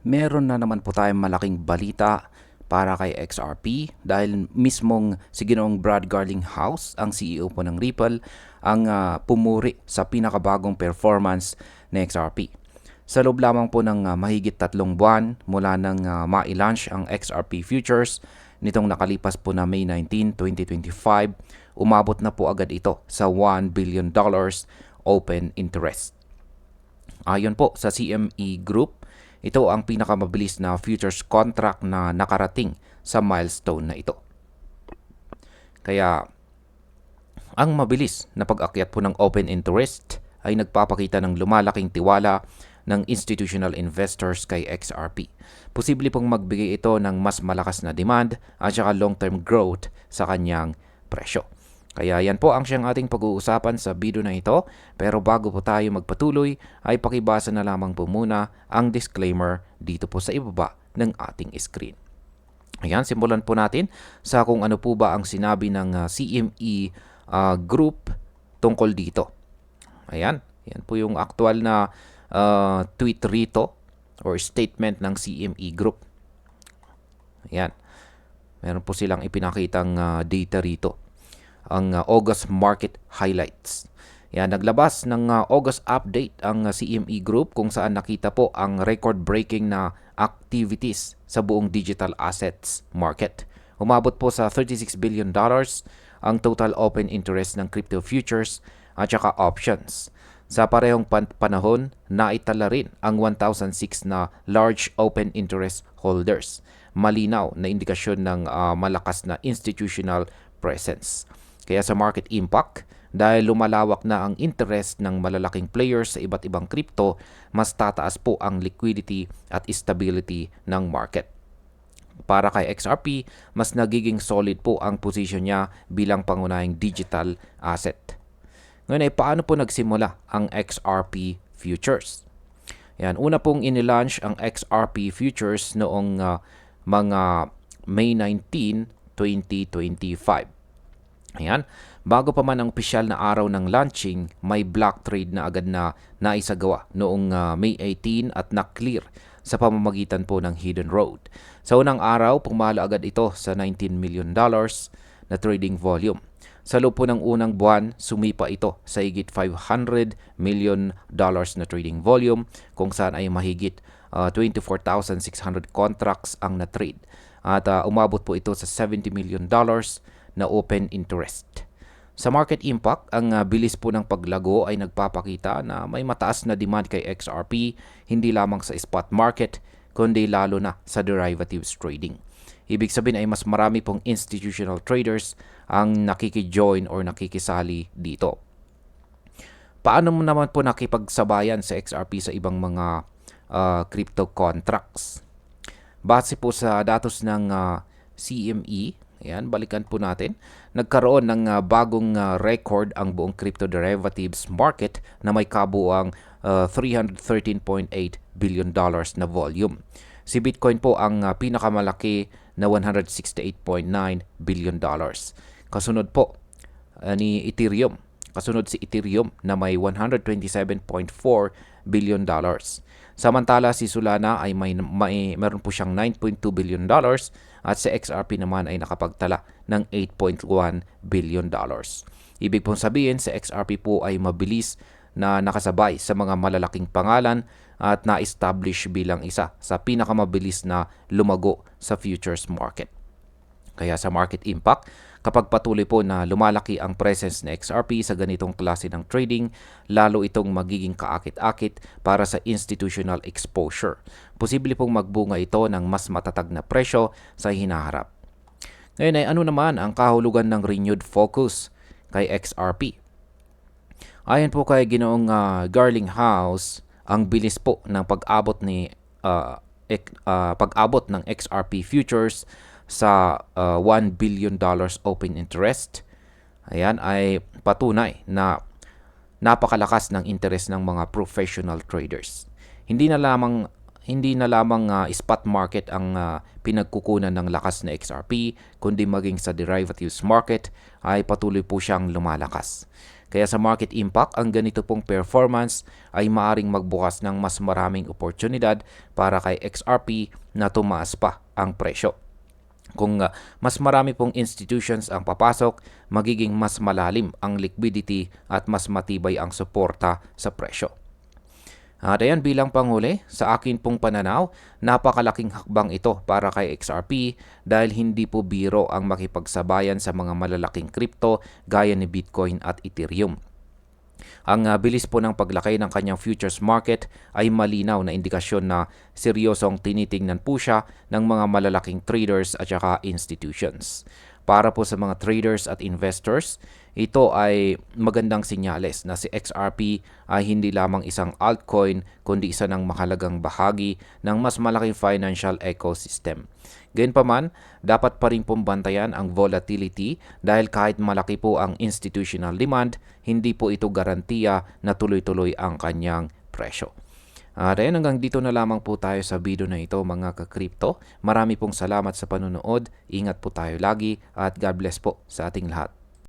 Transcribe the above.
Meron na naman po tayong malaking balita para kay XRP dahil mismong si Ginoong Brad Garlinghouse, ang CEO po ng Ripple, ang pumuri sa pinakabagong performance ng XRP. Sa loob lamang po ng mahigit 3 buwan mula nang ma-launch ang XRP Futures nitong nakalipas po na May 19, 2025, umabot na po agad ito sa $1 billion open interest. Ayon po sa CME Group, ito ang pinakamabilis na futures contract na nakarating sa milestone na ito. Kaya ang mabilis na pag-akyat po ng open interest ay nagpapakita ng lumalaking tiwala ng institutional investors kay XRP. Posible pong magbigay ito ng mas malakas na demand at saka long-term growth sa kanyang presyo. Kaya yan po ang siyang ating pag-uusapan sa video na ito. Pero bago po tayo magpatuloy, ay pakibasa na lamang po muna ang disclaimer dito po sa ibaba ng ating screen. Ayan, simulan po natin sa kung ano po ba ang sinabi ng CME Group tungkol dito. Ayan, yan po yung actual na tweet rito or statement ng CME Group. Ayan, meron po silang ipinakitang data rito. Ang August market highlights. Yan, naglabas ng August update ang CME Group kung saan nakita po ang record-breaking na activities sa buong digital assets market. Umabot po sa $36 billion ang total open interest ng crypto futures at saka options. Sa parehong panahon, naitala rin ang 1,006 na large open interest holders. Malinaw na indikasyon ng malakas na institutional presence. Kaya sa market impact, dahil lumalawak na ang interest ng malalaking players sa iba't ibang crypto, mas tataas po ang liquidity at stability ng market. Para kay XRP, mas nagiging solid po ang position niya bilang pangunahing digital asset. Ngayon ay paano po nagsimula ang XRP Futures? Yan, una pong inilaunch ang XRP Futures noong mga May 19, 2025. Ayan, bago pa man ang opisyal na araw ng launching, may block trade na agad na naisagawa noong May 18 at na-clear sa pamamagitan po ng Hidden Road. Sa unang araw, pumalo agad ito sa $19 million na trading volume. Sa loob po ng unang buwan, sumipa ito sa higit $500 million na trading volume kung saan ay mahigit 24,600 contracts ang na-trade. At umabot po ito sa $70 million na open interest. Sa market impact, ang bilis po ng paglago ay nagpapakita na may mataas na demand kay XRP, hindi lamang sa spot market, kundi lalo na sa derivatives trading. Ibig sabihin ay mas marami pong institutional traders ang nakikijoin or nakikisali dito. Paano mo naman po nakipagsabayan sa XRP sa ibang mga crypto contracts? Base po sa datos ng CME, ayan, balikan po natin. Nagkaroon ng bagong record ang buong crypto derivatives market na may kabuuang $313.8 billion na volume. Si Bitcoin po ang pinakamalaki na $168.9 billion. Kasunod po ni Ethereum. Kasunod si Ethereum na may $127.4 billion. Samantala si Solana ay meron po siyang $9.2 billion at si XRP naman ay nakapagtala ng $8.1 billion. Ibig pong sabihin si XRP po ay mabilis na nakasabay sa mga malalaking pangalan at na-establish bilang isa sa pinakamabilis na lumago sa futures market. Kaya sa market impact, kapag patuloy po na lumalaki ang presence ng XRP sa ganitong klase ng trading, lalo itong magiging kaakit-akit para sa institutional exposure. Posible pong magbunga ito ng mas matatag na presyo sa hinaharap. Ngayon ay ano naman ang kahulugan ng renewed focus kay XRP? Ayon po kay Ginoong Garlinghouse, ang bilis po ng pag-abot ng XRP futures sa $1 billion open interest, ayan, ay patunay na napakalakas ng interest ng mga professional traders. Hindi na lamang spot market ang pinagkukunan ng lakas na XRP, kundi maging sa derivatives market ay patuloy po siyang lumalakas. Kaya sa market impact, ang ganito pong performance ay maaring magbukas ng mas maraming oportunidad para kay XRP na tumaas pa ang presyo. Kung mas marami pong institutions ang papasok, magiging mas malalim ang liquidity at mas matibay ang suporta sa presyo. At ayan, bilang panghuli, sa akin pong pananaw, napakalaking hakbang ito para kay XRP dahil hindi po biro ang makipagsabayan sa mga malalaking crypto gaya ni Bitcoin at Ethereum. Ang bilis po ng paglaki ng kanyang futures market ay malinaw na indikasyon na seryosong tinitingnan po siya ng mga malalaking traders at saka institutions. Para po sa mga traders at investors, ito ay magandang sinyales na si XRP ay hindi lamang isang altcoin kundi isa ng mahalagang bahagi ng mas malaking financial ecosystem. Gayunpaman, dapat pa rin pumbantayan ang volatility dahil kahit malaki po ang institutional demand, hindi po ito garantiya na tuloy-tuloy ang kanyang presyo. At ayun, hanggang dito na lamang po tayo sa video na ito mga ka-crypto. Marami pong salamat sa panonood. Ingat po tayo lagi at God bless po sa ating lahat.